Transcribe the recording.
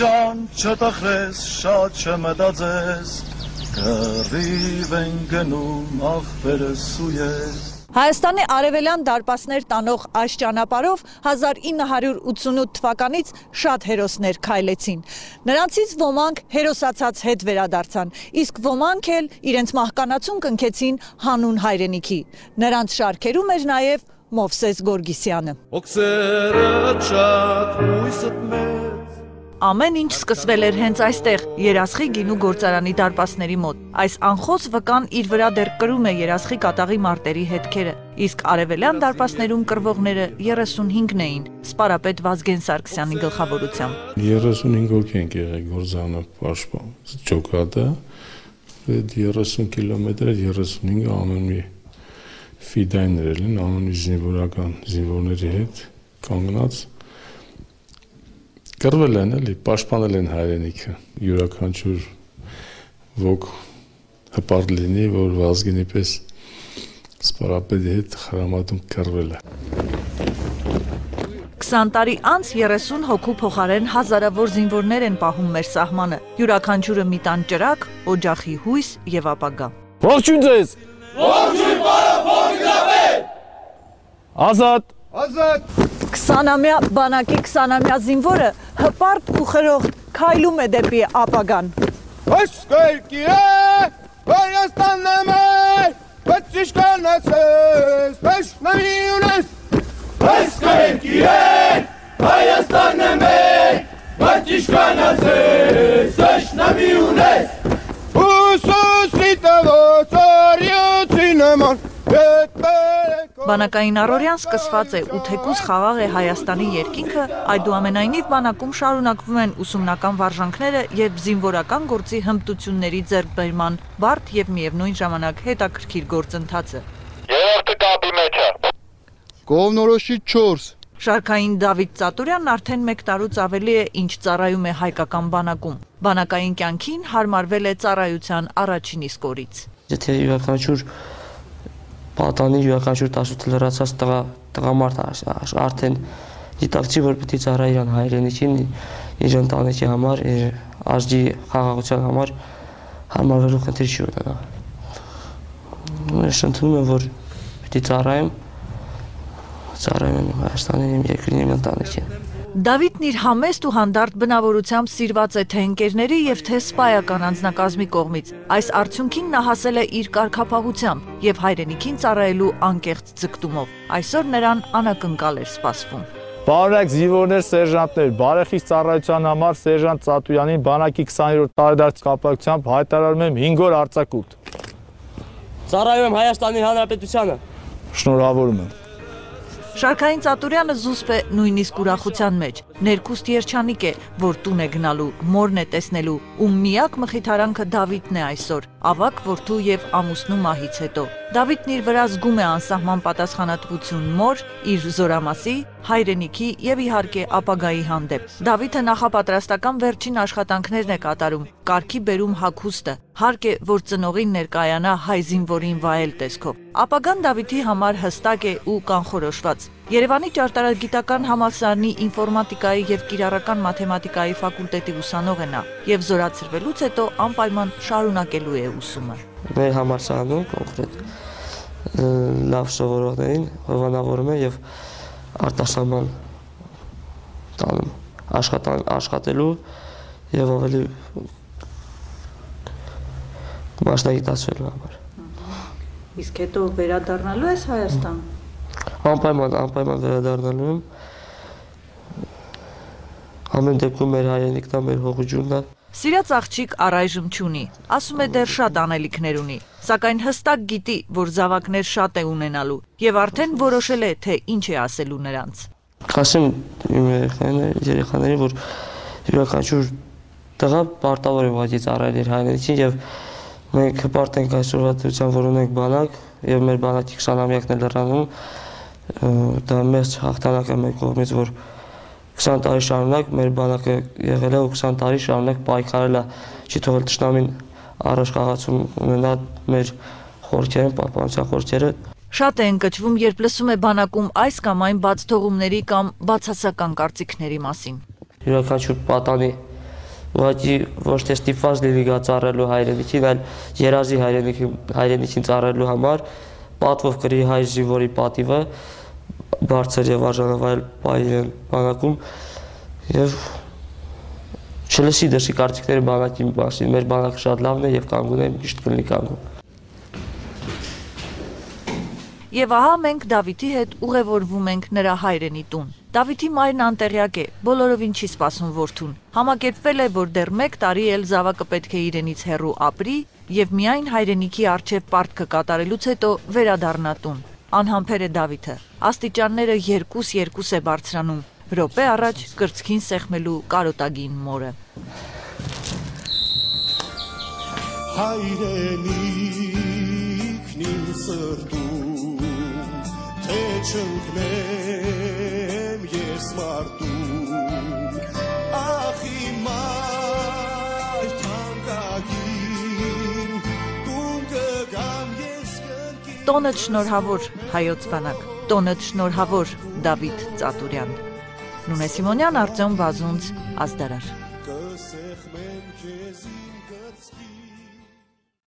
Ջան չտխրես, շատ չմտածես, կռիվ են գնում աղբերս ու ես։ Հայաստանի արևելյան դարպասներ տանող այս ճանապարհով 1988 թվականից շատ հերոսներ քայլեցին։ Նրանցից ոմանք հերոսացած հետ վերադարձան, իսկ ոմանք էլ իրենց մահկանացուն կնքեցին հանուն հայրենիքի։ Նրանց շարքերում էր նաև Մովսես Գորգիսյանը։ Ամեն ինչ սկսվել էր հենց այստեղ, Երասխի գինու գործարանի դարպասների մոտ։ Այս անխոս վկան իր վրա դեռ կրում է Երասխի կատաղի մարտերի հետքերը, իսկ արևելյան դարպասներում կռվողները 35-ն էին, սպարապետ Վազգեն Սարգսյանի գլխավորությամբ։ 35 հոգի ենք եղել գործարանը պաշտպան, ջոկատը, 30 կիլոմետր 35 ամեն մի ֆիդայներ են, ամեն մի զինվորական զինվորների հետ կանգնած կռվել են, էլի, պաշտպանել են հայրենիքը, յուրաքանչյուր ոք հպարտ լինի, որ Վազգենի պես սպարապետի հետ խրամատում կռվել է։ 20 տարի անց 30 հոգու փոխարեն հազարավոր զինվորներ են պահում մեր սահմանը, յուրաքանչյուրը մի տան ճրակ, օջախի հույս եւ ապագա։ Ողջույն ձեզ։ Ողջույն բարապետապետ։ Ազատ։ Ազատ։ 20-ամյա բանակի 20-ամյա զինվորը հպարտ ու խրող քայլում է դեպի ապագան։ Այս կերկի է, Հայաստանն է մեր, բայց իշկանացես, տաշնամի ունես։ Այս կերկի է, Հայաստանն է մեր, բայց իշկանացես, տաշնամի ունես։ Ուսուսի տվոց արյոցի նման, Բանակային առօրյան սկսված է ու թեկուզ խաղաղ է Հայաստանի երկինքը, այդուամենայնիվ բանակում շարունակվում են ուսումնական վարժանքները եւ զինվորական գործի հմտությունների ձեռքբերման բարդ եւ միևնույն ժամանակ հետաքրքիր գործընթացը։ Երրորդը կապի մեջ է։ Կողմնորոշի 4։ Շարքային Դավիթ Ծատուրյանն արդեն 1 տարուց ավելի է ինչ ծառայում է հայկական բանակում։ Բանակային կյանքին հարմարվել է ծառայության առաջին իսկ օրից։ Եթե յուրաքանչյուր պատանի յուրաքանչյուր 18 լրացած տղամարդ արդեն գիտակցի, որ պետք է ծառայի իրան հայրենիքին, իր ընտանիքի համար, իր ազգի խաղաղության համար հարմարվելու խնդիր չի ունենա։ Ես ընդունում եմ, որ պետք է ծառայեմ Հայաստանի իմ երկրին, իմ ընտանիքին։ Դավիթն իր համեստ ու հանդարտ բնավորությամբ սիրված է թե ընկերների եւ թե սպայական անձնակազմի կողմից։ Այս արդյունքին նա հասել է իր կարգապահությամբ եւ հայրենիքին ծառայելու անկեղծ ձգտումով։ Այսօր նրան անակնկալ էր սպասվում։ Բարոյական զինվորներ, սերժանտներ, բարեխիղճ ծառայության համար սերժանտ Ծատուրյանին բանակի 20-րդ տարեդարձ կապակցությամբ հայտարարում եմ 5 օր արձակուրդ։ Ծառայում եմ Հայաստանի Հանրապետությանը։ Շնորհավորում եմ։ Շարքային Ծատուրյանը զուսպ է նույնիսկ ուրախության մեջ։ Ներքուստ երջանիկ է, որ տուն է գնալու, մորն է տեսնելու, ու միակ մխիթարանքը Դավիթն է այսօր, ավագ որդու եւ ամուսնու մահից հետո։ Դավիթն իր վրա զգում է անսահման պատասխանատվություն մոր, իր զորամասի, հայրենիքի եւ իհարկե ապագայի հանդեպ։ Դավիթը նախապատրաստական վերջին աշխատանքներն է կատարում, կարգի բերում հագուստը, հարկ է, որ ծնողին ներկայանա հայ զինվորին վայել տեսքով։ Ապագան Դավիթի համար հստակ է ու կանխորոշված։ Երևանի ճարտարագիտական համալսարանի ինֆորմատիկայի եւ կիրառական մաթեմատիկայի ֆակուլտետի ուսանող է նա եւ զորացրվելուց հետո անպայման շարունակելու է ուսումը։ Մեր համալսարանում կոնկրետ լավ սովորողներին հովանավորում է եւ արտասահման տանում աշխատելու եւ ավելի մասնագիտացվելու համար։ Իսկ հետո վերադառնալու ես Հայաստան։ Անպայման վերադառնալու եմ։ Ամեն դեպքում մեր հայրենիքն է, մեր հողջունն է։ Սիրած աղջիկ առայժմ չունի, ասում է դեռ շատ անելիքներ ունի, սակայն հստակ գիտի, որ զավակներ շատ է ունենալու եւ արդեն որոշել է, թե ինչ է ասելու նրանց։ Ասեմ իմ երեխաներին, որ յուրաքանչյուր տղա պարտավոր է ուղղակի ծառայել իր հայրենիքին եւ մենք հպարտ ենք այսօրվա դրությամբ, որ ունենք բանակ եւ մեր բանակի 20-ամյակն է լրանում, դա մեծ հաղթանակ է մեր կողմից, որ 20 տարի շարունակ մեր բանակը եղել է ու 20 տարի շարունակ պայքարել է, չի թողել թշնամին առաջխաղացում ունենա մեր խորհրդերին, պահպանության խորհրդերը։ Շատ է ընկճվում, երբ լսում է բանակում այս կամ այն բաց թողումների կամ բացասական կարծիքների մասին։ Յուրաքանչյուր պատանի ուղղակի ոչ թե ստիպված լինի գա ծառայելու հայրենիքին, այլ երազի հայրենիքին ծառայելու համար պատվով կրի հայ զինվորի պատիվը, բարձր եւ արժանավայել պահի բանակում եւ չլսի դրսի կարծիքները բանակի մասին։ Մեր բանակը շատ լավն է եւ կանգուն է, միշտ կլինի կանգուն։ Եվ ահա մենք Դավիթի հետ ուղևորվում ենք նրա հայրենի տուն։ Դավիթի մայրն անտեղյակ է, բոլորովին չի սպասում որդուն։ Համակերպվել է, որ դեռ 1 տարի էլ զավակը պետք է իրենից հեռու ապրի եւ միայն հայրենիքի առջև պարտքը կատարելուց հետո վերադառնա տուն։ Անհամբեր է Դավիթը։ Աստիճանները 2-2 է բարձրանում։ Րոպե առաջ կրծքին սեղմելու կարոտագին մորը։ Հայրենիքն իմ սրտում, թե չընկնեմ ես մարտում, ախ իմ մայր թանկագին, տուն կգամ ես կրկին։ Տոնդ շնորհավոր հայոց բանակ, տոնդ շնորհավոր Դավիթ Ծատուրյան։ Նունե Սիմոնյան, Արտյոմ Վազունց, Ազդարար։